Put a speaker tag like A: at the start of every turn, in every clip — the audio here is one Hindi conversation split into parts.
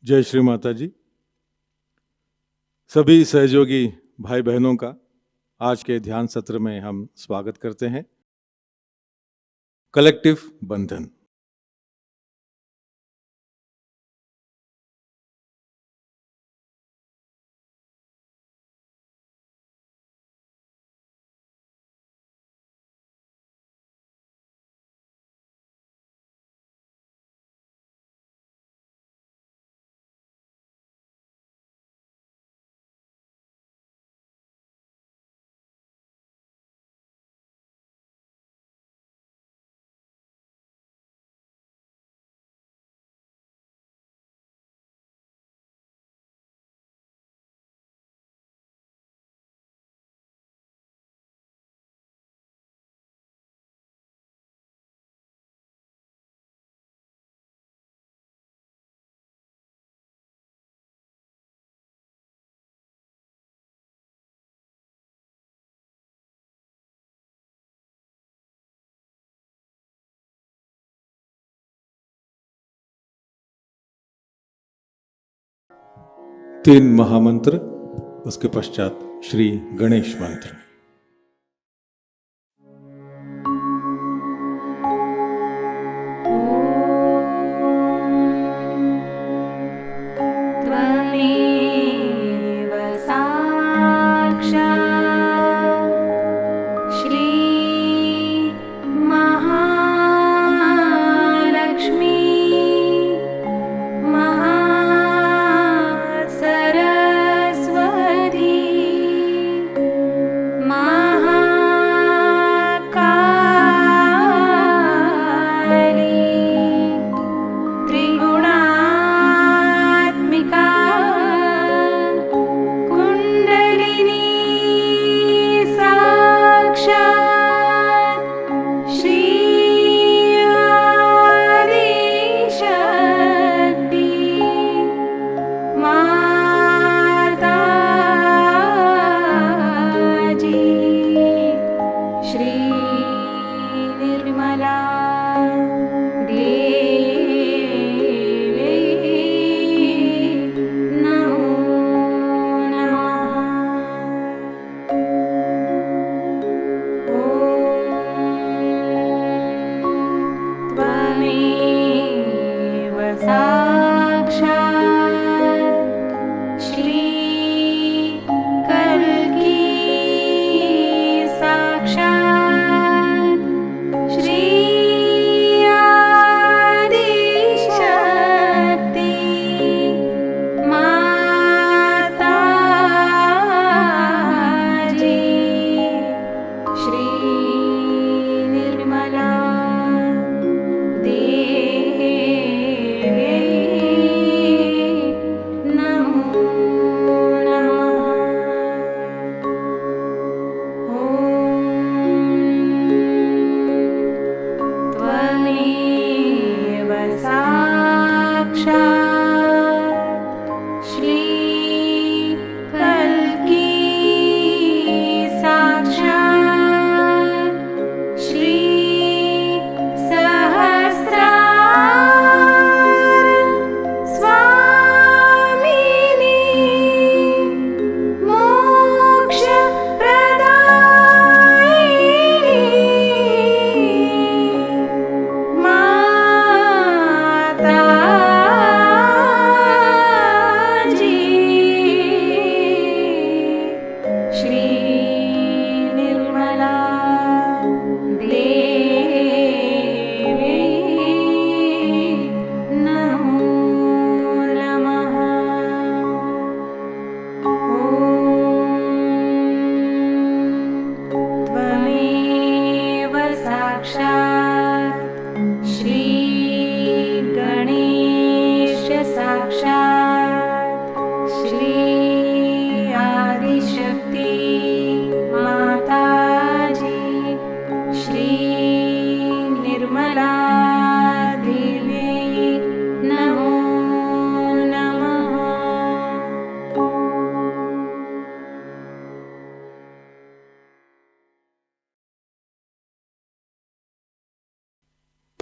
A: जय श्री माता जी। सभी सहयोगी भाई बहनों का आज के ध्यान सत्र में हम स्वागत करते हैं। कलेक्टिव बंधन। तीन महामंत्र, उसके पश्चात श्री गणेश मंत्र।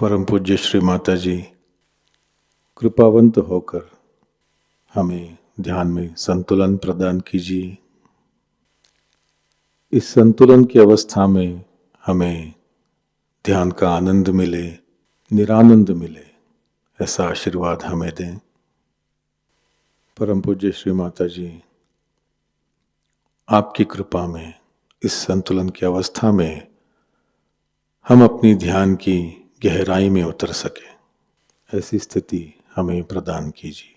A: परम पूज्य श्री माता जी कृपावंत होकर हमें ध्यान में संतुलन प्रदान कीजिए। इस संतुलन की अवस्था में हमें ध्यान का आनंद मिले, निरानंद मिले, ऐसा आशीर्वाद हमें दें। परम पूज्य श्री माता जी, आपकी कृपा में इस संतुलन की अवस्था में हम अपनी ध्यान की गहराई में उतर सके, ऐसी स्थिति हमें प्रदान कीजिए।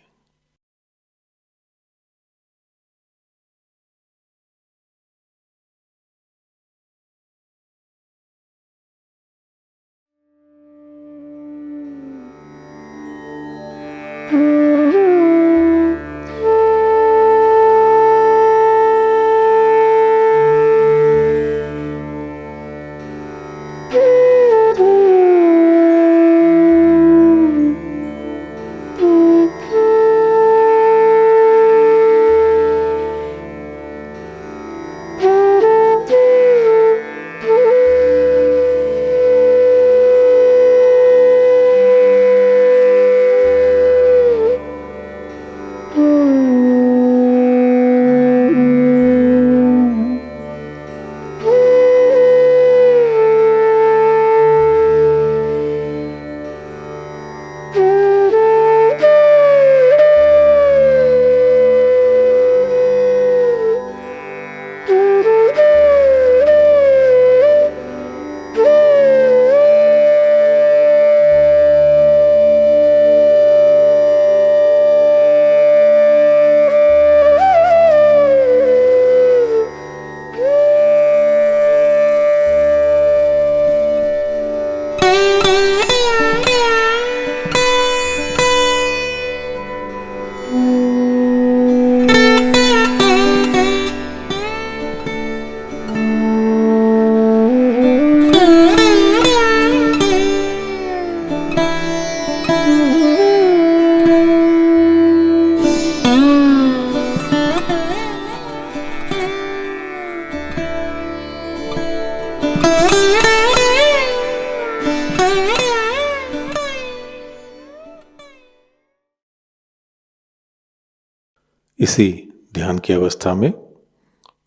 A: इसी ध्यान की अवस्था में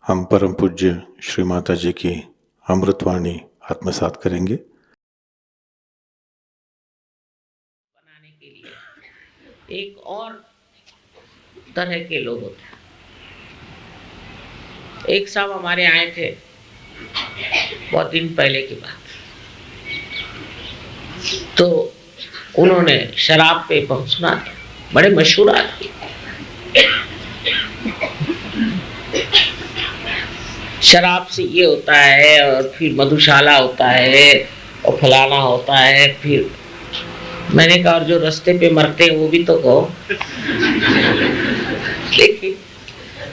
A: हम परम पूज्य श्री माता जी की अमृतवाणी आत्मसात करेंगे।
B: बनाने के लिए एक और तरह के लोग होते हैं। एक साहब हमारे आए थे, बहुत दिन पहले की बात, तो उन्होंने शराब पे बहुत सुना था, बड़े मशहूर आदमी। शराब से ये होता है और फिर मधुशाला होता है और फलाना होता है। फिर मैंने कहा और जो रास्ते पे मरते हैं वो भी तो कहो। लेकिन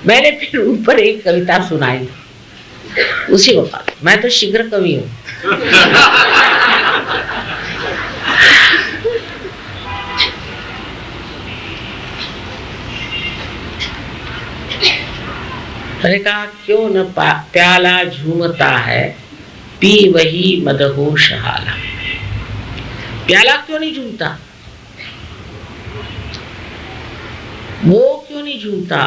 B: मैंने फिर उन पर एक कविता सुनाई, उसी वक्त मैं तो शीघ्र कवि हूँ। मैंने कहा क्यों न प्याला झूमता है, पी वही मदहोश हाला। प्याला क्यों नहीं झूमता, वो क्यों नहीं झूमता,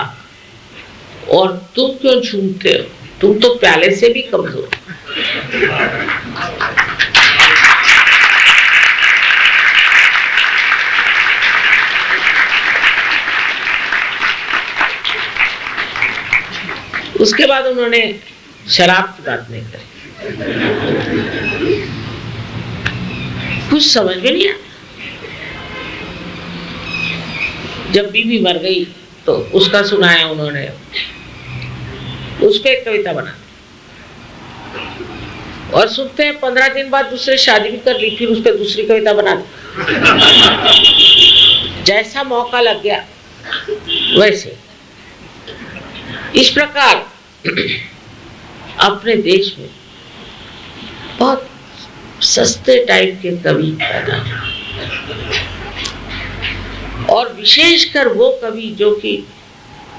B: और तुम क्यों झूमते हो? तुम तो प्याले से भी कमजोर। उसके बाद उन्होंने शराब की बात नहीं करी। कुछ समझ में नहीं आया। जब बीवी मर गई तो उसका सुनाया उन्होंने, उस पे एक कविता बना, और सुनते हैं 15 दिन बाद दूसरे शादी भी कर ली, फिर उस पे दूसरी कविता बना दी। जैसा मौका लग गया वैसे। इस प्रकार अपने देश में बहुत सस्ते टाइप के कवि पैदा हुए, और विशेषकर वो कवि जो कि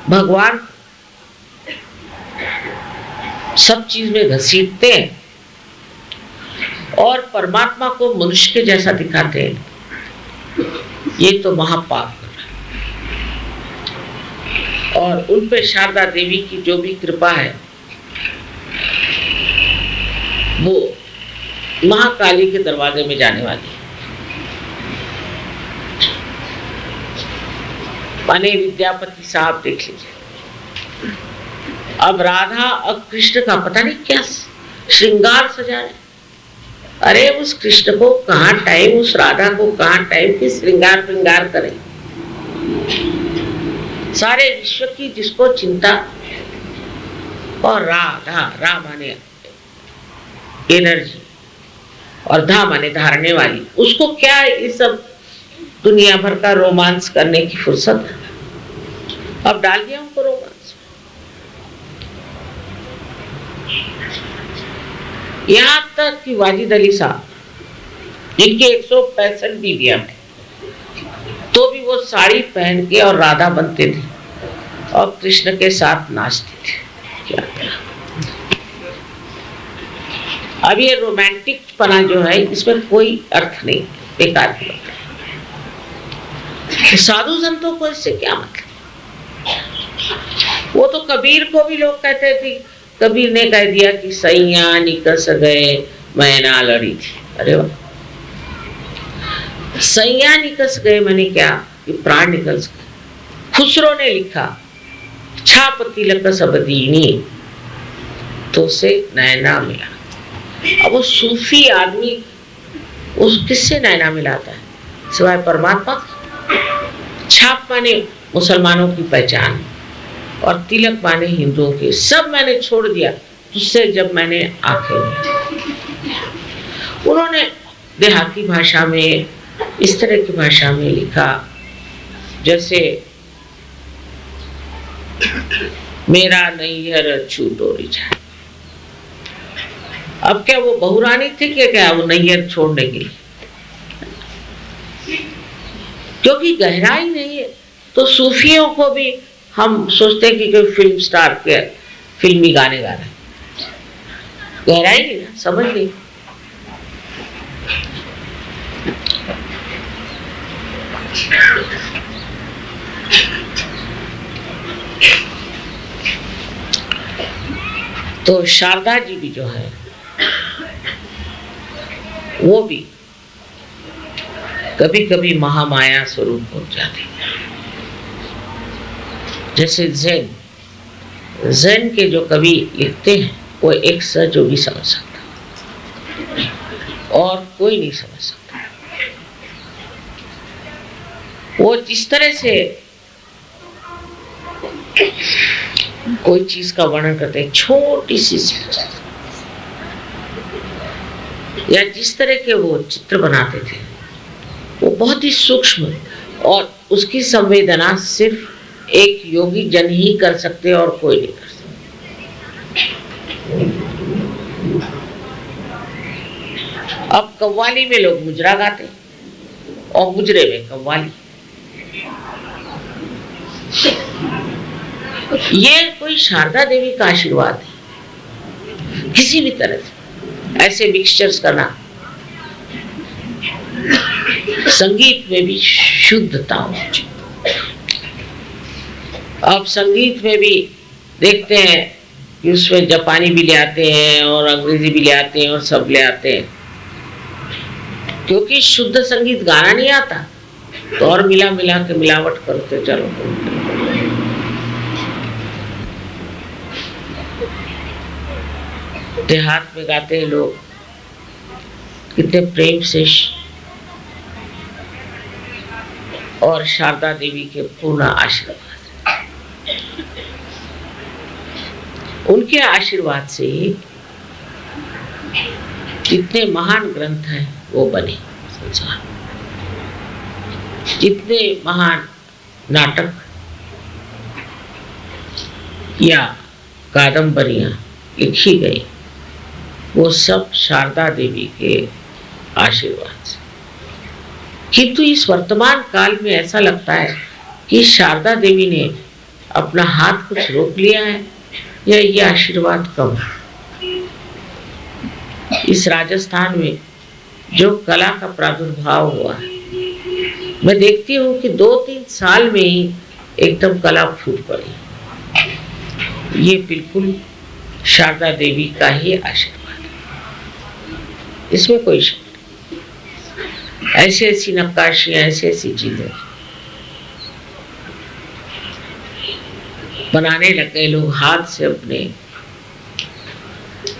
B: भगवान सब चीज में घसीटते हैं, और परमात्मा को मनुष्य के जैसा दिखाते हैं, ये तो महापाप। और उन पे शारदा देवी की जो भी कृपा है वो महाकाली के दरवाजे में जाने वाली है। माने विद्यापति साहब देख लीजिए, अब राधा और कृष्ण का पता नहीं क्या श्रृंगार सजा रहे। अरे उस कृष्ण को कहाँ टाइम, उस राधा को कहाँ टाइम कि श्रृंगार श्रृंगार करें। सारे विश्व की जिसको चिंता, और राधा, रा माने एनर्जी और धा माने धारने वाली, उसको क्या ये सब दुनिया भर का रोमांस करने की फुर्सत है। अब डाल दिया उनको रोमांस। यहां तक कि वाजिद अली साहब, जिनके 165 बीवियां थे, तो भी वो साड़ी पहन के और राधा बनते थे और कृष्ण के साथ नाचते थे। क्या अब ये रोमांटिक पना जो है, इसमें कोई अर्थ नहीं, बेकार की बात है। साधु संतों को इससे क्या मतलब? वो तो कबीर को भी लोग कहते थे, कबीर ने कह दिया कि सैया निकस गए मैं ना लड़ी थी। अरे वाह, सैया निकस गए मैंने क्या कि प्राण निकल गए। खुसरो ने लिखा छाप तिलक सब दीनी तो से नैना मिला। अब वो सूफी आदमी उस किससे नैना मिलाता है सिवाय परमात्मा। छाप माने मुसलमानों की पहचान और तिलक माने हिंदुओं की। सब मैंने छोड़ दिया तुझसे जब मैंने आंखें। उन्होंने देहाती भाषा में, इस तरह की भाषा में लिखा जैसे मेरा नैहर छूटोरी जाए। अब क्या वो बहुरानी थी क्या वो नैहर छोड़ने के लिए? क्योंकि गहराई नहीं है। तो सूफियों को भी हम सोचते हैं कि कोई फिल्म स्टार के फिल्मी गाने गा रहे हैं, गहराई नहीं ना, समझ नहीं। तो शारदा जी भी जो है वो भी कभी कभी महामाया स्वरूप हो जाती है। जैसे ज़ैन के जो कवि लिखते हैं वो एक सहजोगी समझ सकता और कोई नहीं समझ सकता। वो जिस तरह से कोई चीज का वर्णन करते हैं, छोटी सी या जिस तरह के वो चित्र बनाते थे वो बहुत ही सूक्ष्म, और उसकी संवेदना सिर्फ एक योगी जन ही कर सकते और कोई नहीं कर सकता। अब कव्वाली में लोग मुजरा गाते और मुजरे में कव्वाली। ये कोई शारदा देवी का आशीर्वाद है। किसी भी तरह से ऐसे मिक्सचर्स करना। संगीत में भी शुद्धता हो। अब संगीत में भी देखते हैं कि उसमें जापानी भी ले आते हैं और अंग्रेजी भी ले आते हैं और सब ले आते हैं, क्योंकि शुद्ध संगीत गाना नहीं आता तो और मिला मिला के मिलावट करते चलो। देहात में गाते हैं लोग कितने प्रेम से, और शारदा देवी के पूर्ण आशीर्वाद, उनके आशीर्वाद से जितने महान ग्रंथ हैं वो बने संसार, जितने महान नाटक या कादंबरियां लिखी गई वो सब शारदा देवी के आशीर्वाद से। किंतु इस वर्तमान काल में ऐसा लगता है कि शारदा देवी ने अपना हाथ कुछ रोक लिया है या ये आशीर्वाद कम है। इस राजस्थान में जो कला का प्रादुर्भाव हुआ है, मैं देखती हूँ कि 2-3 साल में ही एकदम कला फूट पड़ी। ये बिल्कुल शारदा देवी का ही आशीर्वाद है, इसमें कोई शक नहीं। ऐसी ऐसी नक्काशियां, ऐसी ऐसी चीजें बनाने लग गए लोग हाथ से अपने,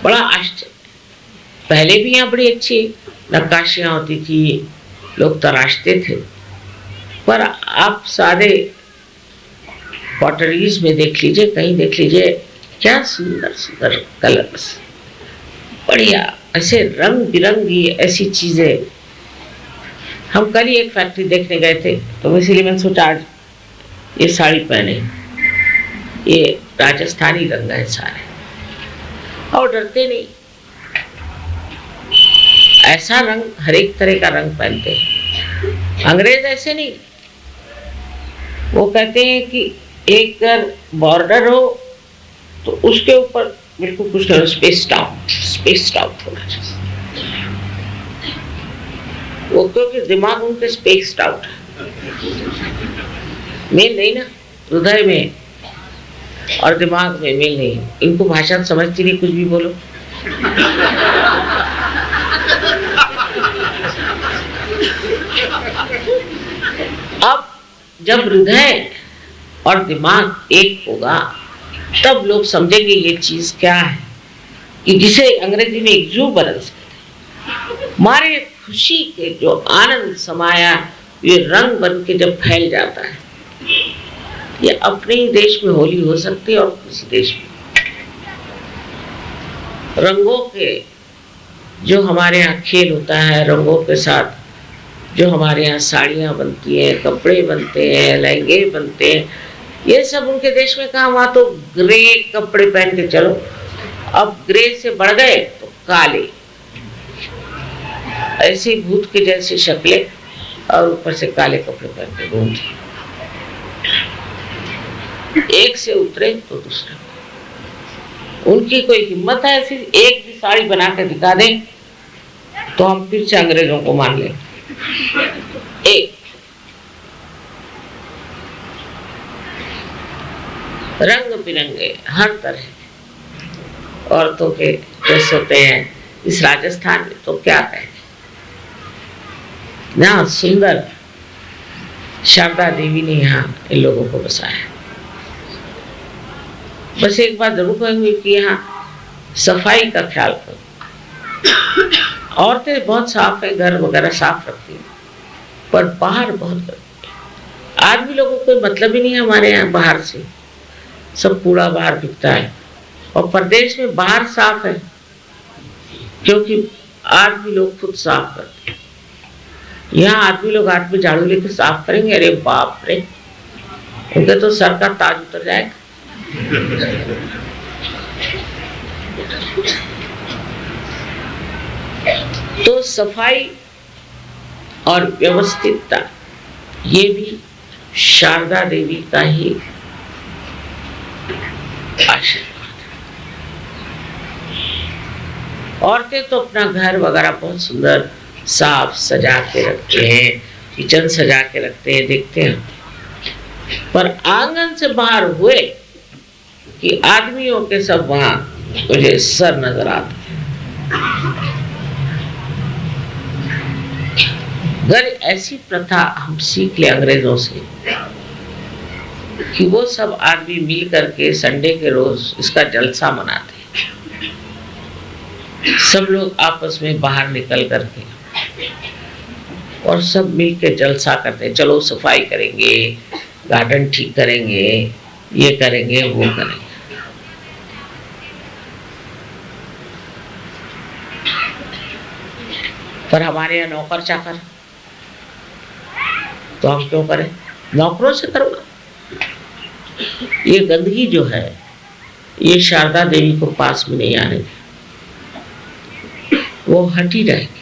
B: बड़ा आश्चर्य। पहले भी यहाँ बड़ी अच्छी नक्काशियां होती थी, लोग तराशते थे, पर आप सारे पॉटरीज में देख लीजिए, कहीं देख लीजिए, क्या सुंदर सुंदर कलर्स, बढ़िया ऐसे रंग बिरंगी ऐसी चीजें। हम कल ही एक फैक्ट्री देखने गए थे, तो इसीलिए मैंने सोचा आज ये साड़ी पहने, ये राजस्थानी रंग है सारे, और डरते नहीं। ऐसा रंग, हर एक तरह का रंग पहनते हैं। अंग्रेज ऐसे नहीं, वो कहते हैं कि एक अगर बॉर्डर हो तो उसके ऊपर बिल्कुल कुछ नहीं, स्पेस्ड आउट होना चाहिए। वो क्योंकि दिमाग उनके स्पेस्ड आउट है, मेल नहीं ना, हृदय में और दिमाग में मेल नहीं। इनको भाषा समझती नहीं, कुछ भी बोलो। अब जब हृदय और दिमाग एक होगा तब लोग समझेंगे ये चीज क्या है, कि जिसे अंग्रेजी में एक्सुबरेंस कहते हैं। हमारे खुशी के जो आनंद समाया ये रंग बन के जब फैल जाता है, ये अपने ही देश में होली हो सकती है और किसी देश में। रंगों के जो हमारे यहाँ खेल होता है, रंगों के साथ जो हमारे यहाँ साड़ियाँ बनती हैं, कपड़े बनते हैं, लहंगे बनते हैं, ये सब उनके देश में कहाँ। वहाँ तो ग्रे कपड़े पहन के चलो, अब ग्रे से बढ़ गए तो काले, ऐसे भूत के जैसी शक्लें, और ऊपर से काले कपड़े पहन के घूमते। एक से उतरे तो दूसरे, उनकी कोई हिम्मत है ऐसी एक भी साड़ी बना के दिखा दें तो हम फिर से अंग्रेजों को मान लें। एक रंग बिरंगे हर तरह औरतों के ड्रेस होते हैं इस राजस्थान में, तो क्या कहें ना, सुंदर शारदा देवी ने यहाँ इन लोगों को बसाया। बस एक बात जरूर कहूंगी कि यहाँ सफाई का ख्याल करो। औरतें बहुत साफ है, घर वगैरह साफ रखती हैं, पर बाहर बहुत गंदगी है। आदमी लोगों को कोई मतलब ही नहीं है हमारे यहाँ बाहर से, सब कूड़ा बाहर बिकता है। और प्रदेश में बाहर साफ है क्योंकि आदमी लोग खुद साफ करते हैं। यहाँ आदमी लोग हाथ में झाड़ू लेकर साफ करेंगे, अरे बाप रे, उनके तो सर का ताज उतर जाएगा। तो सफाई और व्यवस्थितता ये भी शारदा देवी का ही आशीर्वाद है। औरतें तो अपना घर वगैरह बहुत सुंदर साफ सजा के रखते हैं, किचन सजा के रखते हैं, देखते हैं, पर आंगन से बाहर हुए कि आदमियों के सब वहां मुझे सर नजर आते। अगर ऐसी प्रथा हम सीख ले अंग्रेजों से कि वो सब आदमी मिल करके संडे के रोज इसका जलसा मनाते हैं, सब लोग आपस में बाहर निकल करके और सब मिल के जलसा करते हैं, चलो सफाई करेंगे, गार्डन ठीक करेंगे, ये करेंगे, वो करेंगे। पर हमारे यहाँ नौकर चाकर, तो हम क्यों करें, नौकरों से करो। ये गंदगी जो है ये शारदा देवी को पास में नहीं आने दी, वो हटी रहेगी।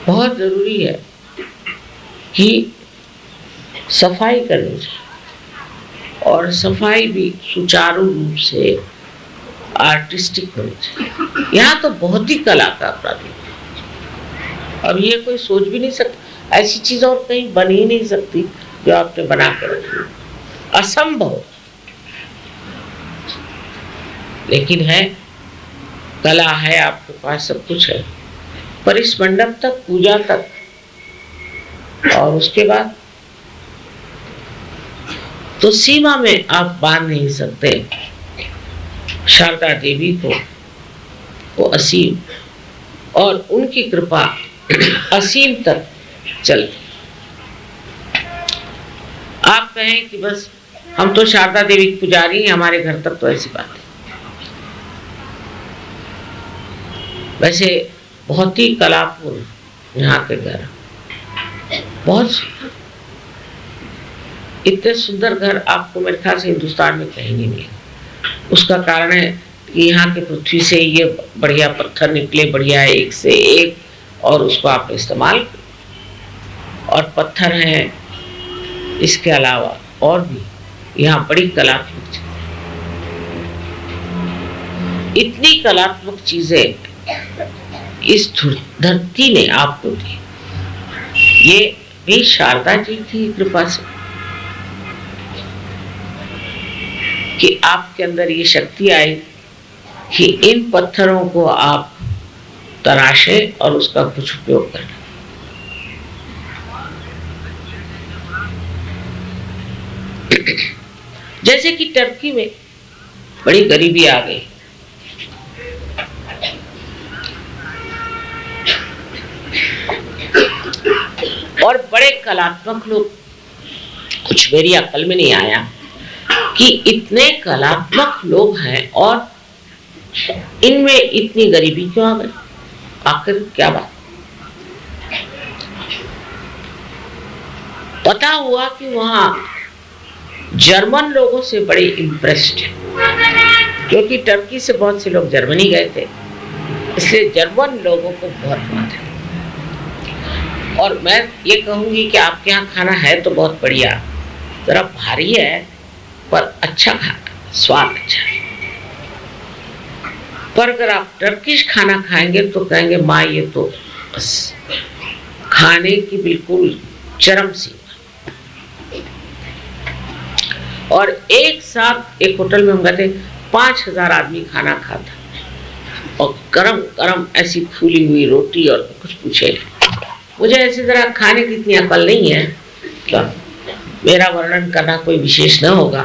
B: बहुत जरूरी है कि सफाई करनी चाहिए और सफाई भी सुचारू रूप से आर्टिस्टिक होनी चाहिए। यहाँ तो बहुत ही कला का प्रारूप। अब ये कोई सोच भी नहीं सकता, ऐसी चीज और कहीं बन ही नहीं सकती जो आपने बना कर रखी, असंभव। लेकिन है, कला है, आपके पास सब कुछ है, पर इस मंडप तक, पूजा तक, और उसके बाद तो सीमा में आप बांध नहीं सकते। शारदा देवी को वो असीम, और उनकी कृपा असीम तक चलती। आप कहें कि बस हम तो शारदा देवी की पुजारी हैं, हमारे घर तक, तो ऐसी बात है। वैसे बहुत ही कलापूर्ण यहाँ के घर, बहुत सुंदर। इतने सुंदर घर आपको मेरे ख्याल से हिंदुस्तान में कहीं नहीं मिलेगा। उसका कारण है कि यहाँ के पृथ्वी से ये बढ़िया पत्थर निकले, बढ़िया एक से एक, और उसको आप इस्तेमाल करें। और पत्थर हैं, इसके अलावा और भी यहाँ बड़ी कलात्मक चीजें, इतनी कलात्मक चीजें इस धरती ने आपको दी। ये भी शारदा जी की कृपा से कि आपके अंदर ये शक्ति आई कि इन पत्थरों को आप तराशें और उसका कुछ उपयोग करें। जैसे कि टर्की में बड़ी गरीबी आ गई, और बड़े कलात्मक लोग, कुछ मेरी अकल में नहीं आया कि इतने कलात्मक लोग हैं और इनमें इतनी गरीबी क्यों आ गई, आखिर क्या बात। पता हुआ कि वहां जर्मन लोगों से बड़े इम्प्रेस्ड है, क्योंकि टर्की से बहुत से लोग जर्मनी गए थे, इसलिए जर्मन लोगों को बहुत मानते हैं। और मैं ये कहूंगी कि आपके यहाँ खाना है तो बहुत बढ़िया, जरा भारी है पर अच्छा खाना, स्वाद अच्छा है। पर अगर आप टर्किश खाना खाएंगे तो कहेंगे माँ ये तो बस खाने की बिल्कुल चरम सीमा। और एक साथ एक होटल में हम गए थे, 5000 आदमी खाना खाता, और गरम गरम ऐसी फूली हुई रोटी, और कुछ पूछे। मुझे ऐसी तरह खाने की इतनी अकल नहीं है, तो मेरा वर्णन करना कोई विशेष न होगा,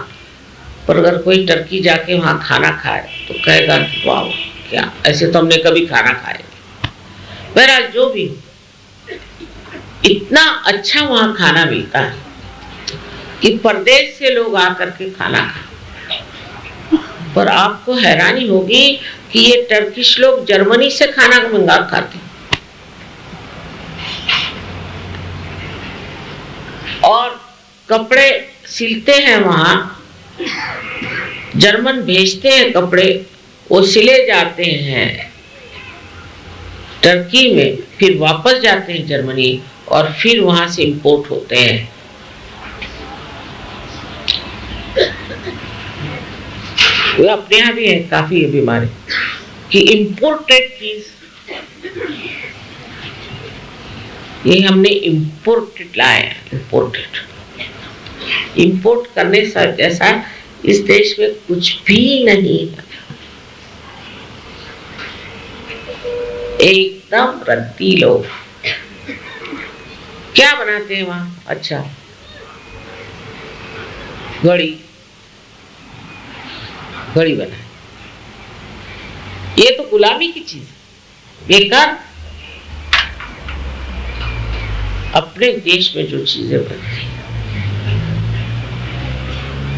B: पर अगर कोई टर्की जाके वहाँ खाना खाए तो कहेगा वाह क्या, ऐसे तो हमने कभी खाना खाया। मेरा जो भी, इतना अच्छा वहाँ खाना मिलता है कि परदेश से लोग आकर के खाना खाए। पर आपको हैरानी होगी कि ये टर्किश लोग जर्मनी से खाना मंगा खाते हैं, और कपड़े सिलते हैं वहां, जर्मन भेजते हैं कपड़े, वो सिले जाते हैं टर्की में, फिर वापस जाते हैं जर्मनी, और फिर वहां से इंपोर्ट होते हैं। वो अपने यहाँ भी है काफी ये बीमारी कि इंपोर्टेड चीज, ये हमने इंपोर्टेड लाया, इंपोर्टेड। इंपोर्ट करने से जैसा इस देश में कुछ भी नहीं है, एकदम रद्दी लोग। क्या बनाते हैं वहां, अच्छा घड़ी बनाए, ये तो गुलामी की चीज, बेकार। अपने देश में जो चीजें बनती हैं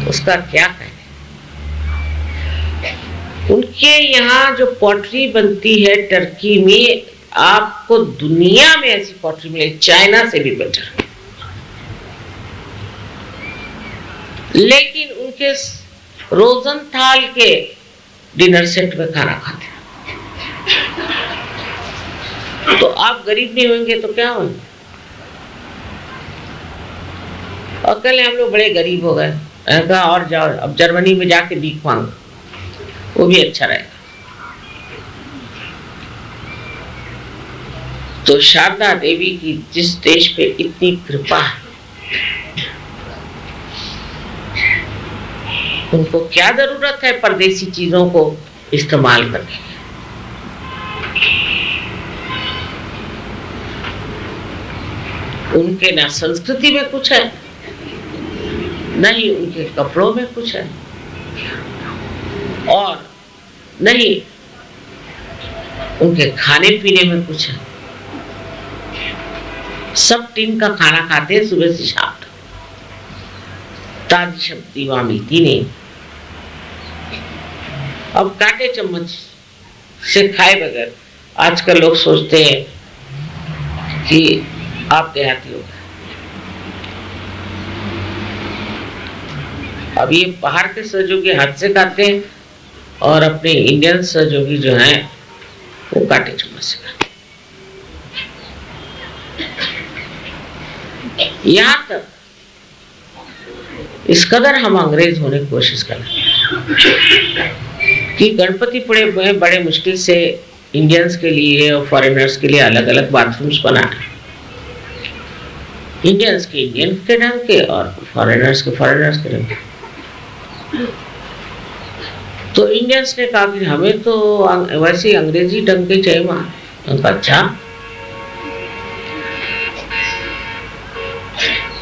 B: उसका क्या कहें। उनके यहाँ जो पॉटरी बनती है टर्की में, आपको दुनिया में ऐसी पॉटरी मिले, चाइना से भी बेटर। लेकिन उनके रोजनथाल के डिनर सेट में खाना खाते हैं, तो आप गरीब नहीं होंगे तो क्या होंगे। और कल हम लोग बड़े गरीब हो गए, कहा और जाओ अब जर्मनी में जाके भीख मांगो। वो भी अच्छा रहेगा। तो शारदा देवी की जिस देश पे इतनी कृपा है, उनको क्या जरूरत है परदेसी चीजों को इस्तेमाल करने की। उनके ना संस्कृति में कुछ है, न ही उनके कपड़ों में कुछ है, और न ही उनके खाने पीने में कुछ है। सब टीम का खाना खाते हैं सुबह से शाम तक, ताजी सब्जी वहां मिलती नहीं। अब कांटे चम्मच से खाए बगैर आजकल लोग सोचते हैं कि आप देहाती हो। अब ये बाहर के सहयोगी हाथ से खाते हैं और अपने इंडियन सहयोगी जो हैं वो कांटे चम्मच से खाते हैं। यहाँ तक इस कदर हम अंग्रेज होने की कोशिश कर रहे हैं कि गणपति बड़े मुश्किल से इंडियंस के लिए और फॉरेनर्स के लिए अलग अलग बाथरूम्स बनाए। इंडियंस के इंडियन के ढंग के और फॉरेनर्स के ढंग के। तो इंडियंस ने कहा कि हमें तो वैसे अंग्रेजी ढंग के चाहिए वहां। अच्छा,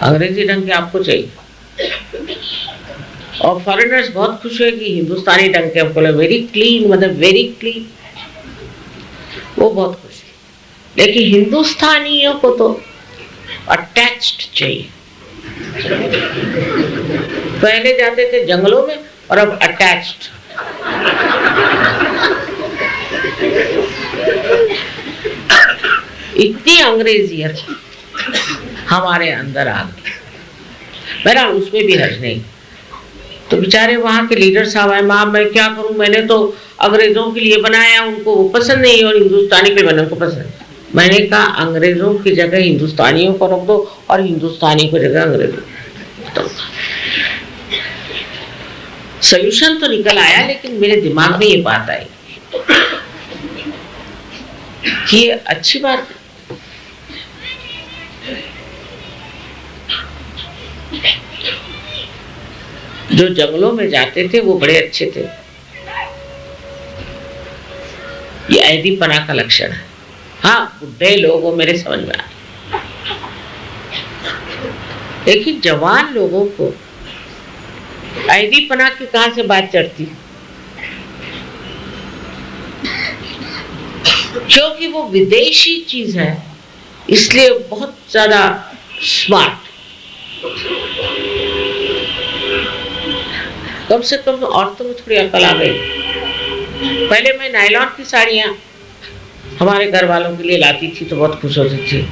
B: अंग्रेजी ढंग के आपको चाहिए, और फॉरेनर्स बहुत खुश हुए कि हिंदुस्तानी ढंग के आपको, वेरी क्लीन, मतलब वेरी क्लीन, वो बहुत खुश है। लेकिन हिंदुस्तानियों को तो अटैच्ड चाहिए। पहले जाते थे जंगलों में और अब अटैच्ड। इतनी अंग्रेजियत हमारे अंदर आ गई। मेरा उसमें भी हर्ज नहीं। तो बेचारे वहां के लीडर साहब आए, माँ मैं क्या करूं, मैंने तो अंग्रेजों के लिए बनाया, उनको वो पसंद नहीं, और हिंदुस्तानी के बने उनको पसंद। मैंने कहा अंग्रेजों की जगह हिंदुस्तानियों को रख दो और हिंदुस्तानी की जगह अंग्रेजों। तो सोल्यूशन तो निकल आया, लेकिन मेरे दिमाग में ये बात आई कि ये अच्छी बात है। जो जंगलों में जाते थे वो बड़े अच्छे थे। ये ऐदीपना का लक्षण है। हाँ, बुढ़े लोगों मेरे समझ में आए, लेकिन जवान लोगों को ऐदीपना की कहां से बात चढ़ती? क्योंकि वो विदेशी चीज है, इसलिए बहुत ज्यादा स्मार्ट। कम से कम औरतों में थोड़ी अकल आ गई। पहले मैं नायलॉन की साड़ियाँ हमारे घर वालों के लिए लाती थी तो बहुत खुश होती थी।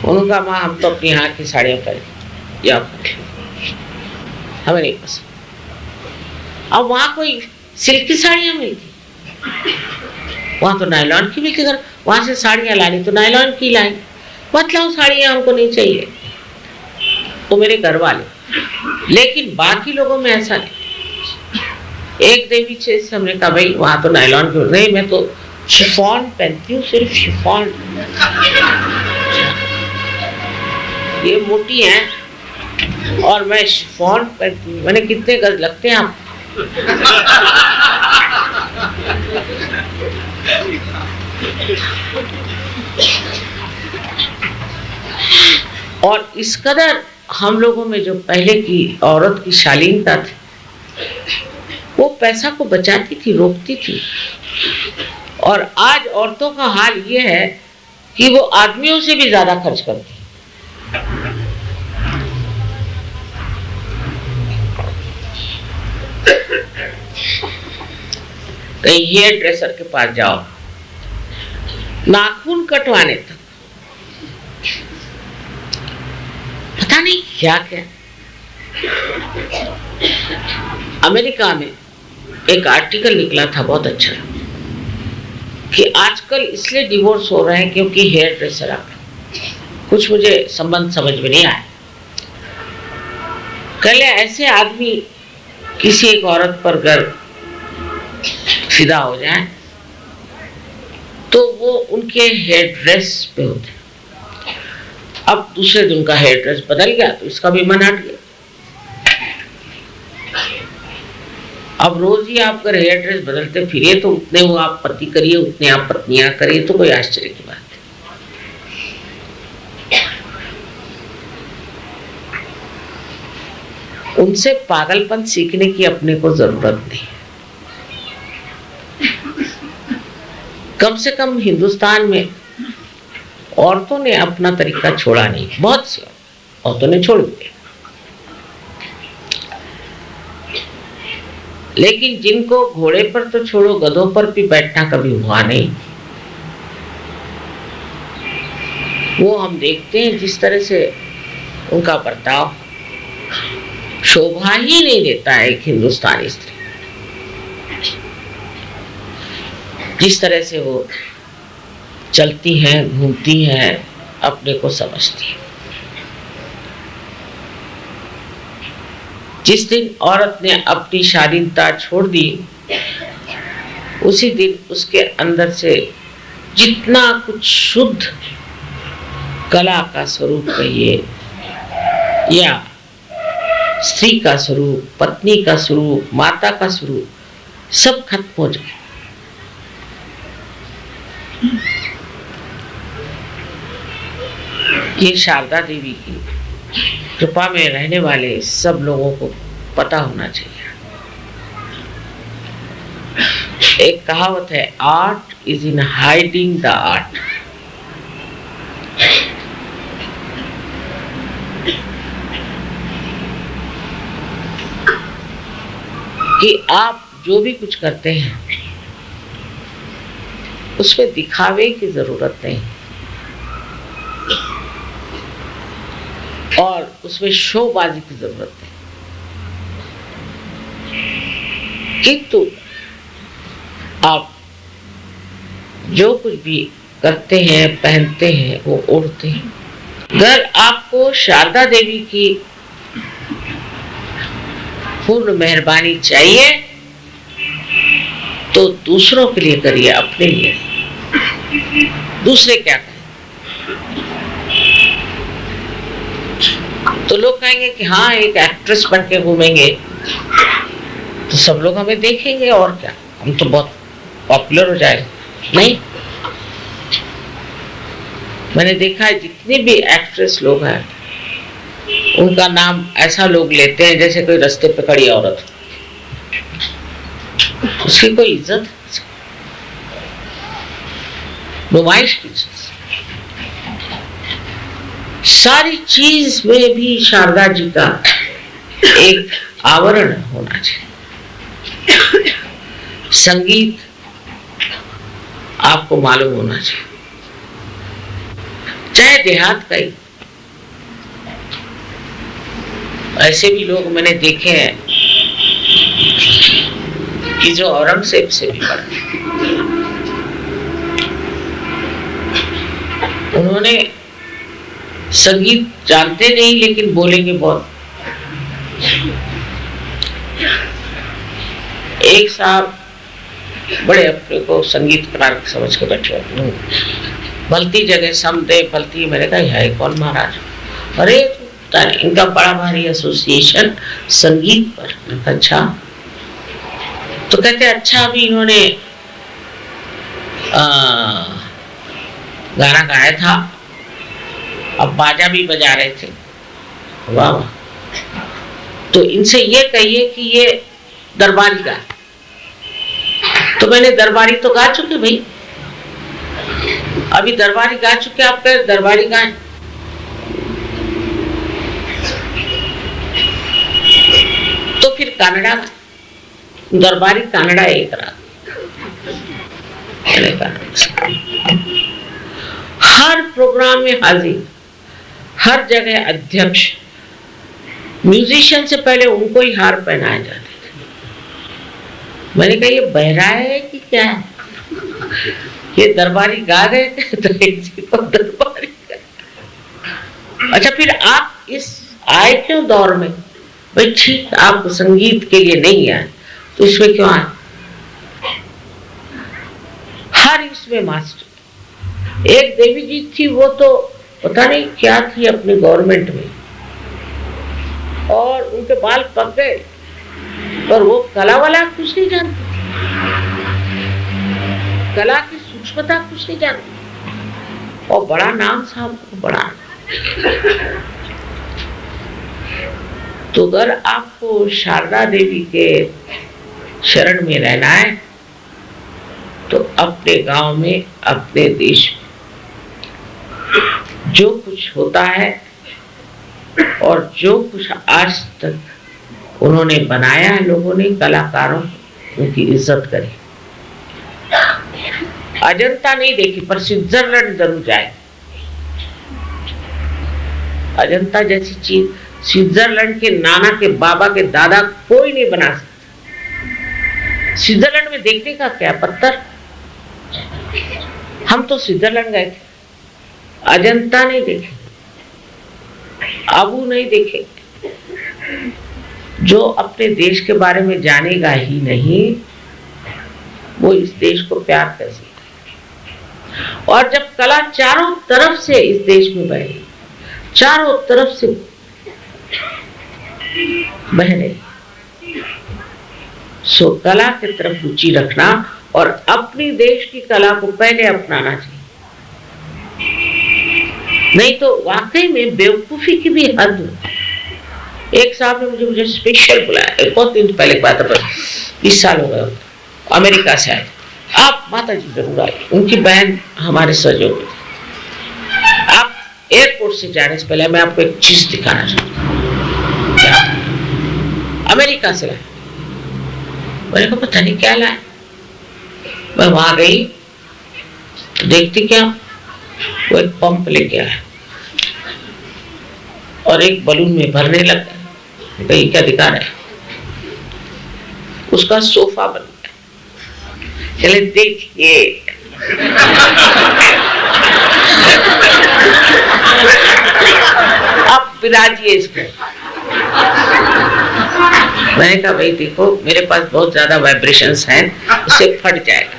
B: उनका माँ हम तो अपनी यहाँ की साड़ियाँ पहने, या हमें नहीं पसंद। अब वहाँ कोई सिल्क की साड़ियाँ मिलती, वहाँ तो नायलॉन की मिलती। घर वहाँ से साड़ियाँ लानी तो नायलॉन की लाई, मतलब साड़ियाँ हमको नहीं चाहिए, तो मेरे घर वाले। लेकिन बाकी लोगों में ऐसा नहीं। एक देवी से हमने कहा भाई वहां तो नायलॉन की नहीं, मैं तो शिफॉन पहनती हूँ, सिर्फ शिफॉन। ये मोटी है और मैं शिफॉन पहनती हूँ। मैंने कितने गज लगते हैं आप? और इस कदर हम लोगों में जो पहले की औरत की शालीनता थी, वो पैसा को बचाती थी, रोकती थी। और आज औरतों का हाल ये है कि वो आदमियों से भी ज्यादा खर्च करती। कहीं हेयर ड्रेसर के पास जाओ, नाखून कटवाने तक पता नहीं क्या क्या। अमेरिका में एक आर्टिकल निकला था बहुत अच्छा कि आजकल इसलिए डिवोर्स हो रहे हैं क्योंकि हेयर ड्रेसर आ गए। कुछ मुझे संबंध समझ में नहीं आया। पहले ऐसे आदमी किसी एक औरत पर गर्व फिदा हो जाए तो वो उनके हेयर ड्रेस पे होते। अब दूसरे दिन का हेयर ड्रेस बदल गया तो इसका भी मन हट गया। अब रोज ही आप अगर हेयर ड्रेस बदलते फिरिए तो उतने वो आप पति करिए, उतने आप पत्नियां करिए, तो कोई आश्चर्य की बात है। उनसे पागलपन सीखने की अपने को जरूरत नहीं। कम से कम हिंदुस्तान में औरतों ने अपना तरीका छोड़ा नहीं, बहुत सी औरतों ने छोड़ दिया, लेकिन जिनको घोड़े पर तो छोड़ो गधों पर भी बैठना कभी हुआ नहीं, वो हम देखते हैं जिस तरह से उनका बर्ताव शोभा ही नहीं देता है। एक हिंदुस्तानी स्त्री जिस तरह से वो चलती हैं, घूमती हैं, अपने को समझती है। जिस दिन औरत ने अपनी शालीनता छोड़ दी, उसी दिन उसके अंदर से जितना कुछ शुद्ध कला का स्वरूप कहिए या स्त्री का स्वरूप, पत्नी का स्वरूप, माता का स्वरूप, सब खत्म हो जाए। ये शारदा देवी की कृपा में रहने वाले सब लोगों को पता होना चाहिए। एक कहावत है, art is in hiding the art. कि आप जो भी कुछ करते हैं उसमें दिखावे की जरूरत नहीं और उसमें शोबाजी की जरूरत है, किंतु आप जो कुछ भी करते हैं, पहनते हैं, वो ओढ़ते हैं। अगर आपको शारदा देवी की पूर्ण मेहरबानी चाहिए तो दूसरों के लिए करिए, अपने लिए। दूसरे क्या करें? तो लोग कहेंगे कि हाँ एक एक्ट्रेस बन के घूमेंगे तो सब लोग हमें देखेंगे और क्या, हम तो बहुत पॉपुलर हो जाएंगे। नहीं, मैंने देखा है जितने भी एक्ट्रेस लोग हैं उनका नाम ऐसा लोग लेते हैं जैसे कोई रास्ते पे खड़ी औरत, उसकी कोई इज्जत, नुमाइश की चीज। सारी चीज में भी शारदा जी का एक आवरण होना चाहिए। संगीत आपको मालूम होना चाहिए, चाहे देहात का ही। ऐसे भी लोग मैंने देखे हैं कि जो औरंगजेब से भी पढ़े, उन्होंने संगीत जानते नहीं लेकिन बोलेंगे बहुत। एक साहब बड़े अपने को संगीतकार समझ के बैठे, भलती जगह समदे फलती। मैंने कहा है कौन महाराज? अरे इनका बड़ा भारी एसोसिएशन संगीत पर। अच्छा, तो कहते अच्छा अभी इन्होंने गाना गाया था, अब बाजा भी बजा रहे थे। वाह वाह। तो इनसे ये कहिए कि ये दरबारी गा। तो मैंने दरबारी तो गा चुके भाई, अभी दरबारी गा चुके, आप कह दरबारी गाएं। तो फिर कन्नड़ा, दरबारी कन्नड़ा एक राग। हर प्रोग्राम में हाजिर, हर जगह अध्यक्ष, म्यूजिशियन से पहले उनको ही हार पहनाए जाते थे। मैंने कहा ये बहरा है कि क्या है? ये दरबारी गा रहे थे तो इसी को दरबारी गा। अच्छा, फिर आप इस आए क्यों दौर में? भाई ठीक, आप संगीत के लिए नहीं आए तो इसमें क्यों आए? में मास्टर। एक देवी जी थी, वो तो पता नहीं क्या थी अपनी गवर्नमेंट में, और उनके बाल पक गए, पर वो कला वाला कुछ नहीं जानती, कला की सूक्ष्मता कुछ नहीं जानती, और बड़ा नाम साहब को बड़ा। तो अगर आपको शारदा देवी के शरण में रहना है तो अपने गांव में, अपने देश में जो कुछ होता है और जो कुछ आज तक उन्होंने बनाया है, लोगों ने, कलाकारों, उनकी इज्जत करी। अजंता नहीं देखी पर स्विट्जरलैंड जरूर जाए। अजंता जैसी चीज स्विट्जरलैंड के नाना के बाबा के दादा कोई नहीं बना सकता। स्विट्जरलैंड में देखने का क्या, पत्थर। हम तो स्विट्जरलैंड गए थे, अजंता नहीं देखे, आबू नहीं देखे। जो अपने देश के बारे में जानेगा ही नहीं, वो इस देश को प्यार कैसे। और जब कला चारों तरफ से इस देश में बह रही, चारों तरफ से बह रही, सो कला की तरफ रुचि रखना और अपनी देश की कला को पहले अपनाना चाहिए। नहीं तो वाकई में बेवकूफी की भी हद हो। एक साहब ने मुझे स्पेशल बुलाया, बहुत दिन पहले की बात है, 20 साल हो गए, अमेरिका से आए। आप माता जी जरूर आए, उनकी बहन हमारे सहयोगी थी। आप एयरपोर्ट से जाने से पहले मैं आपको एक चीज दिखाना चाहता हूँ। अमेरिका से लाए, मैंने कहा पता नहीं क्या लाए। मैं वहां गई, देखती क्या, वो एक पंप लेके आया और एक बलून में भरने लग गया। कहीं क्या दिखा रहा है, उसका सोफा बन गया। चले देखिए, अब पिलाजिए इसको। मैंने कहा भाई देखो, मेरे पास बहुत ज्यादा वाइब्रेशंस हैं, उससे फट जाएगा।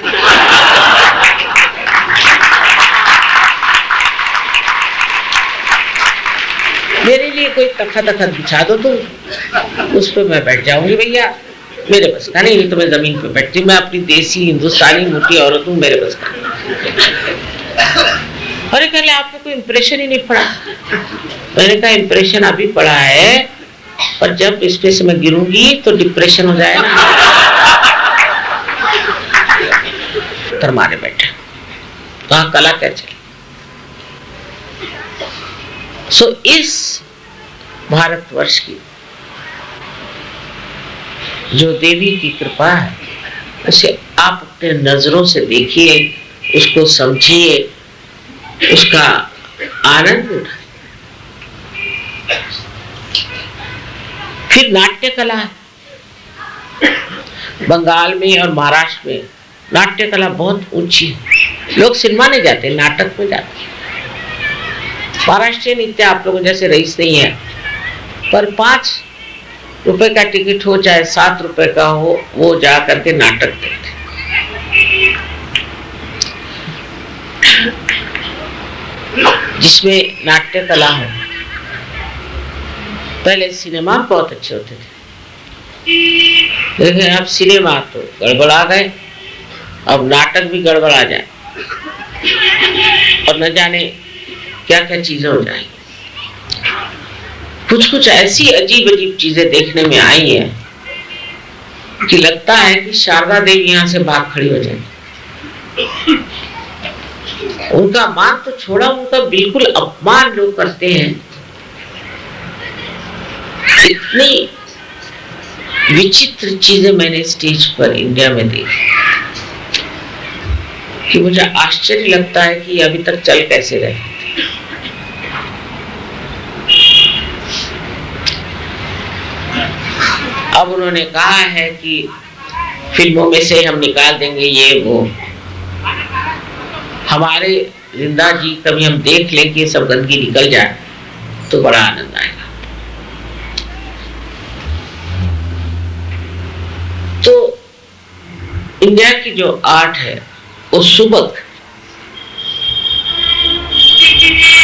B: मेरे लिए कोई तखत बिछा दो तो उस पर मैं बैठ जाऊंगी भैया, मेरे बस का नहीं। तो मैं जमीन पे बैठती, मैं अपनी देसी हिंदुस्तानी मोटी औरत हूँ, मेरे बस का। अरे कहले आपको कोई इंप्रेशन ही नहीं पड़ा। मैंने कहा इंप्रेशन अभी पड़ा है, पर जब इस पे से मैं गिरूंगी तो डिप्रेशन हो जाएगा। मारे बैठे, कहा कला क्या चले। सो इस भारतवर्ष की जो देवी की कृपा है, उसे आप अपने नजरों से देखिए, उसको समझिए, उसका आनंद उठाइए। फिर नाट्य कला है, बंगाल में और महाराष्ट्र में नाट्य कला बहुत ऊंची है। लोग सिनेमा नहीं जाते, नाटक में जाते। महाराष्ट्रीय नृत्य आप लोगों जैसे रईस नहीं है, पर 5 रुपए का टिकट हो चाहे 7 रुपए का हो, वो जा करके नाटक देखते। जिसमें नाट्य कला हो। पहले सिनेमा बहुत अच्छे होते थे, लेकिन अब सिनेमा तो गड़बड़ा गए, अब नाटक भी गड़बड़ा जाए और न जाने क्या क्या चीजें हो जाएंगी। कुछ ऐसी अजीब अजीब चीजें देखने में आई है कि लगता है कि शारदा देवी यहां से भाग खड़ी हो जाएगी। उनका मान तो छोड़ा, उनका बिल्कुल अपमान लोग करते हैं। इतनी विचित्र चीजें मैंने स्टेज पर इंडिया में देखी कि मुझे आश्चर्य लगता है कि अभी तक चल कैसे रहे। अब उन्होंने कहा है कि फिल्मों में से हम निकाल देंगे ये वो। हमारे जिंदा जी कभी हम देख लें कि ये सब गंदगी निकल जाए तो बड़ा आनंद आएगा। तो इंडिया की जो आर्ट है वो सुबह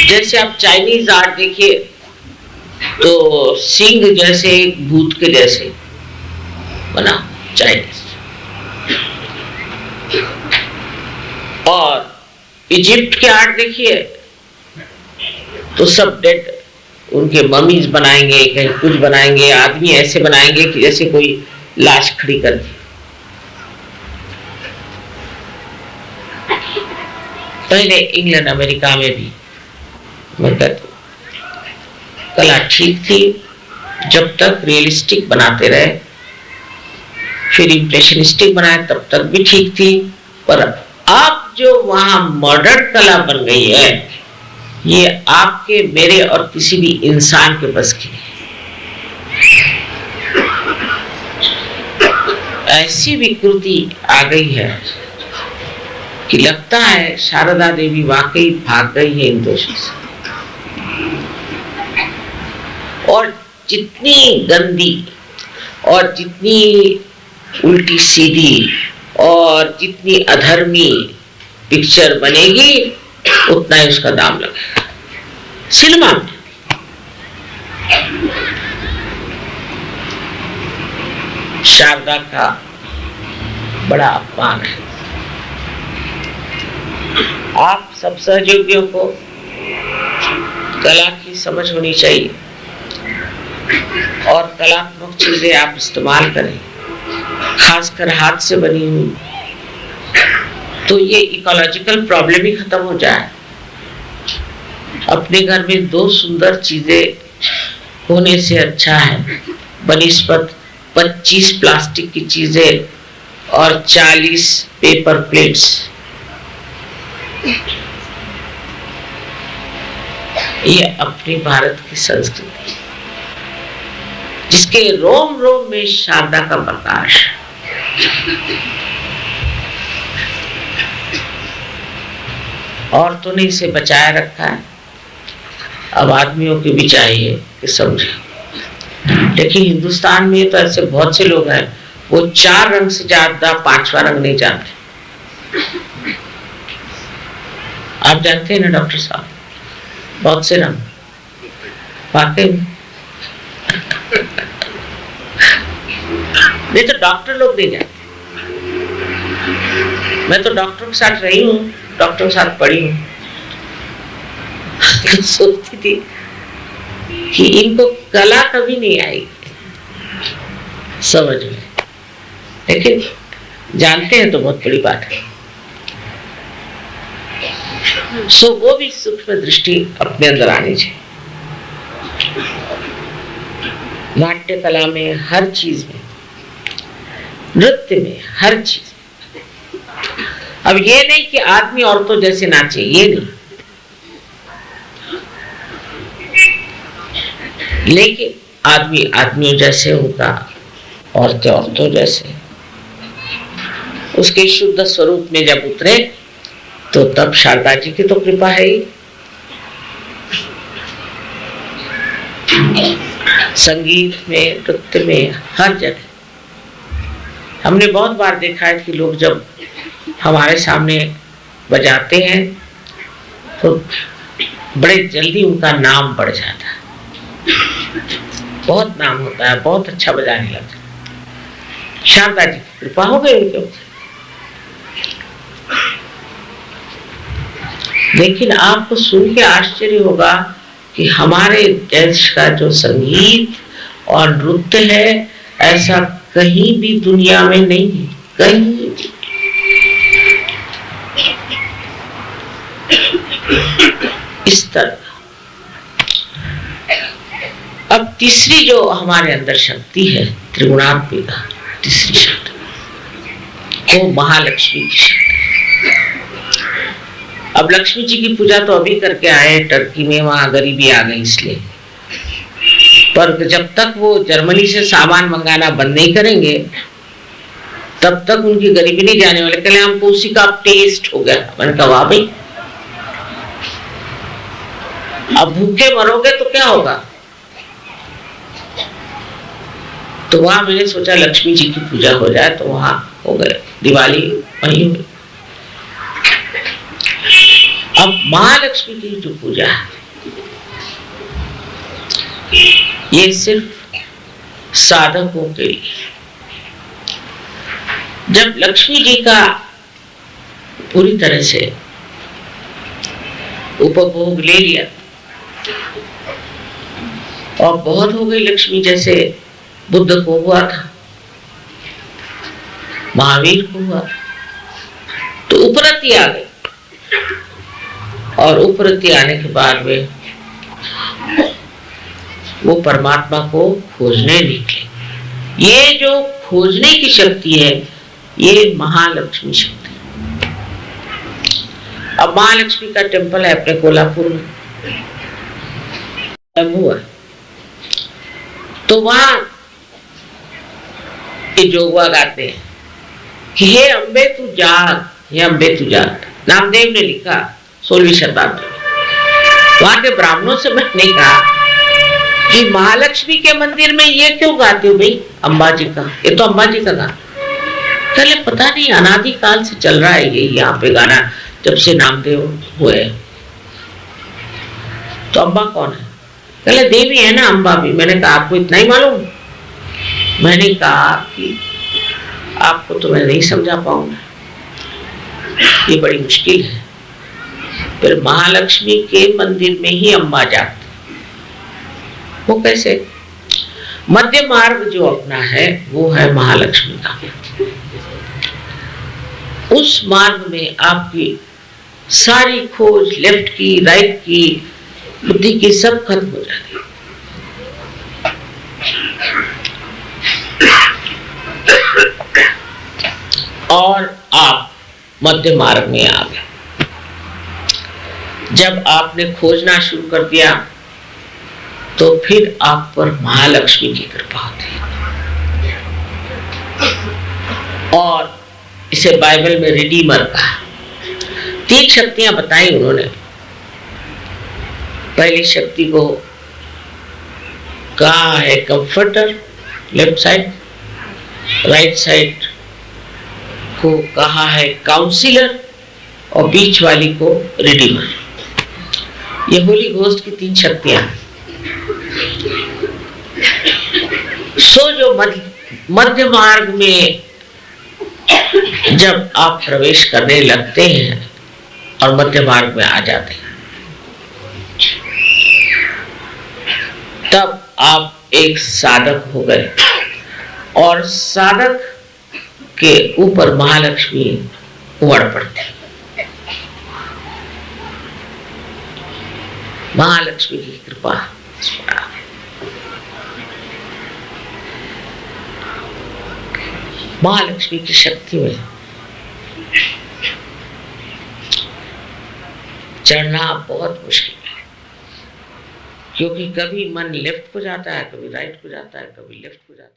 B: जैसे आप चाइनीज आर्ट देखिए तो सिंह जैसे एक भूत के जैसे बना चाइनीज, और इजिप्ट के आर्ट देखिए तो सब डेड, उनके ममीज बनाएंगे, कहीं कुछ बनाएंगे, आदमी ऐसे बनाएंगे कि जैसे कोई लाश खड़ी कर दी। पहले इंग्लैंड अमेरिका में भी मैं कहता हूं कला ठीक थी जब तक रियलिस्टिक बनाते रहे, फिर इम्प्रेशनिस्टिक बनाए तब तक भी ठीक थी, पर अब जो वहां मॉडर्न कला बन गई है ये आपके मेरे और किसी भी इंसान के बस की नहीं। ऐसी विकृति आ गई है कि लगता है शारदा देवी वाकई भाग गई है इन दोषों से। और जितनी गंदी और जितनी उल्टी सीधी और जितनी अधर्मी पिक्चर बनेगी उतना ही उसका दाम लगेगा सिनेमा में। शारदा का बड़ा अपमान है। आप सब सहयोगियों को कला की समझ होनी चाहिए और कलात्मक चीजें आप इस्तेमाल करें, खासकर हाथ से बनी हुई, तो ये इकोलॉजिकल प्रॉब्लम ही खत्म हो जाए। अपने घर में 2 सुंदर चीजें होने से अच्छा है बनिस्बत 25 प्लास्टिक की चीजें और 40 पेपर प्लेट्स। ये अपनी भारत की संस्कृति जिसके रोम रोम में शारदा का प्रकाश। औरतों ने इसे बचाए रखा है, अब आदमियों की भी चाहिए कि समझे। लेकिन हिंदुस्तान में तो ऐसे बहुत से लोग हैं वो 4 रंग से ज्यादा 5वां रंग नहीं जानते। आप जानते हैं ना डॉक्टर साहब, बहुत से रंग वाकई में नहीं तो डॉक्टर लोग नहीं जानते। मैं तो डॉक्टर के साथ रही हूँ, डॉक्टर के साथ पढ़ी हूँ, तो सोचती थी कि इनको कला कभी नहीं आएगी समझ में, लेकिन जानते हैं तो बहुत बड़ी बात है। सो वो भी सूक्ष्म दृष्टि अपने अंदर आनी चाहिए। नाट्य कला में, हर चीज में, नृत्य में, हर चीज। अब ये नहीं कि आदमी औरतों जैसे नाचे, ये नहीं, लेकिन आदमी आदमियों जैसे होगा, औरतें औरतों जैसे, उसके शुद्ध स्वरूप में जब उतरे तो तब शारदा जी की तो कृपा है ही। संगीत में, नृत्य में, हर जगह हमने बहुत बार देखा है कि लोग जब हमारे सामने बजाते हैं तो बड़े जल्दी उनका नाम बढ़ जाता है, बहुत नाम होता है, बहुत अच्छा बजाने लगता है। शारदा जी की कृपा हो गई उनके ऊपर। लेकिन आपको सुन के आश्चर्य होगा कि हमारे देश का जो संगीत और नृत्य है ऐसा कहीं भी दुनिया में नहीं है, कहीं भी। इस तरह अब तीसरी जो हमारे अंदर शक्ति है त्रिगुणात्मिका, तीसरी शक्ति वो महालक्ष्मी की शक्ति। अब लक्ष्मी जी की पूजा तो अभी करके आए टर्की में, वहां गरीबी आ गई इसलिए, पर जब तक वो जर्मनी से सामान मंगाना बंद नहीं करेंगे तब तक उनकी गरीबी नहीं जाने वाले। कहले हमको उसी का टेस्ट हो गया। मैंने कहा वाह भाई, अब भूखे मरोगे तो क्या होगा। तो वहां मैंने सोचा लक्ष्मी जी की पूजा हो जाए, तो वहां हो गए, दिवाली वहीं हुई। अब महालक्ष्मी की जो पूजा है ये सिर्फ साधकों के लिए। जब लक्ष्मी जी का पूरी तरह से उपभोग ले लिया और बहुत हो गई लक्ष्मी, जैसे बुद्ध को हुआ था, महावीर को हुआ, तो उपरति आ गई। और उपरति आने के बाद में वो परमात्मा को खोजने निकले। ये जो खोजने की शक्ति है, ये महालक्ष्मी शक्ति है। अब महालक्ष्मी का टेम्पल है अपने कोल्हापुर में, हुआ, तो वहां ये जोगवा गाते हैं कि हे अम्बे तू जाग, हे अम्बे तू जाग। नामदेव ने लिखा 16वीं शताब्दी में। वहां के ब्राह्मणों से मैंने कहा कि महालक्ष्मी के मंदिर में ये क्यों गाते हो भाई, अम्बा जी का, ये तो अम्बा जी का गाना। पहले पता नहीं, अनादि काल से चल रहा है ये यहाँ पे गाना, जब से नामदेव हुए। तो अम्बा कौन है? पहले देवी है ना अम्बा भी। मैंने कहा आपको इतना ही मालूम? मैंने कहा कि आपको तो मैं नहीं समझा पाऊंगा, ये बड़ी मुश्किल है। फिर महालक्ष्मी के मंदिर में ही अम्बा जाती, वो कैसे? मध्य मार्ग जो अपना है वो है महालक्ष्मी का। उस मार्ग में आपकी सारी खोज, लेफ्ट की, राइट की, बुद्धि की, सब खत्म हो जाती है। और आप मध्य मार्ग में आ गए। जब आपने खोजना शुरू कर दिया तो फिर आप पर महालक्ष्मी की कृपा होती है। और इसे बाइबल में रिडीमर कहा। 3 शक्तियां बताई उन्होंने। पहली शक्ति को कहा है comforter, left side. Right side को कहा है काउंसिलर, और बीच वाली को रिडीमर। ये होली घोस्ट की 3 शक्तियां। सो जो मध्य मार्ग में जब आप प्रवेश करने लगते हैं और मध्य मार्ग में आ जाते हैं, तब आप एक साधक हो गए। और साधक के ऊपर महालक्ष्मी उमड़ पड़ती है। महालक्ष्मी की कृपा। महालक्ष्मी की शक्ति में चढ़ना बहुत मुश्किल है, क्योंकि कभी मन लेफ्ट को जाता है, कभी राइट को जाता है, कभी लेफ्ट को जाता है।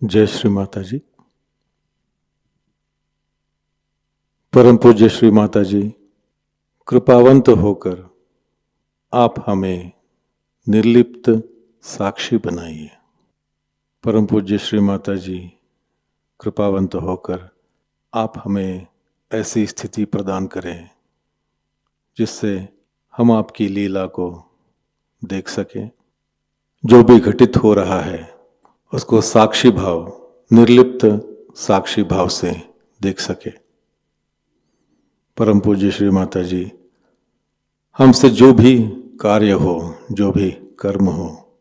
A: जय श्री माता जी। परम पूज्य श्री माता जी, कृपावंत होकर आप हमें निर्लिप्त साक्षी बनाइए। परम पूज्य श्री माता जी, कृपावंत होकर आप हमें ऐसी स्थिति प्रदान करें जिससे हम आपकी लीला को देख सकें। जो भी घटित हो रहा है उसको साक्षी भाव, निर्लिप्त साक्षी भाव से देख सके। परम पूज्य श्री माता जी, हमसे जो भी कार्य हो, जो भी कर्म हो,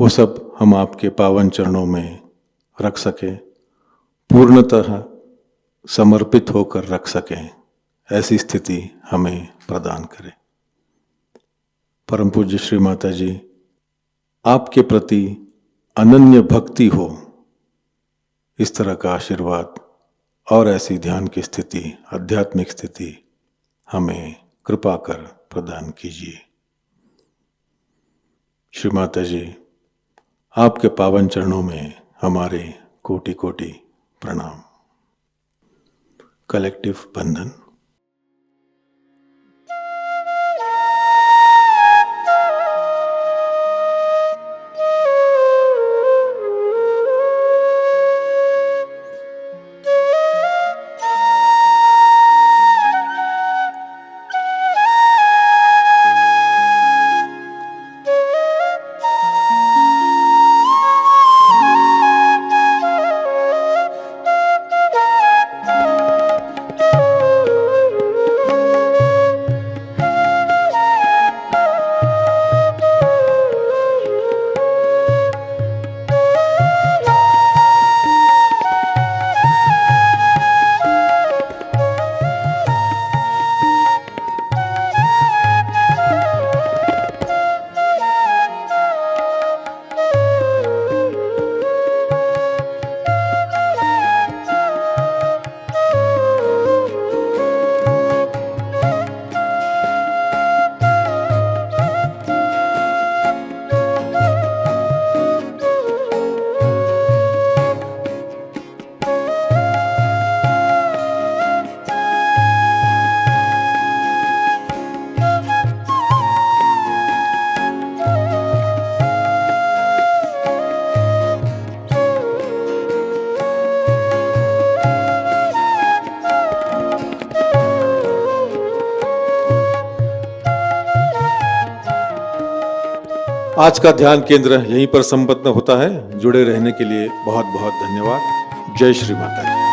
A: वो सब हम आपके पावन चरणों में रख सके, पूर्णतः समर्पित होकर रख सकें, ऐसी स्थिति हमें प्रदान करें। परम पूज्य श्री माता जी, आपके प्रति अनन्य भक्ति हो, इस तरह का आशीर्वाद और ऐसी ध्यान की स्थिति, आध्यात्मिक स्थिति हमें कृपा कर प्रदान कीजिए। श्री माता जी, आपके पावन चरणों में हमारे कोटि कोटि प्रणाम। कलेक्टिव बंधन। आज का ध्यान केंद्र यहीं पर संपन्न होता है। जुड़े रहने के लिए बहुत बहुत धन्यवाद। जय श्री माता जी।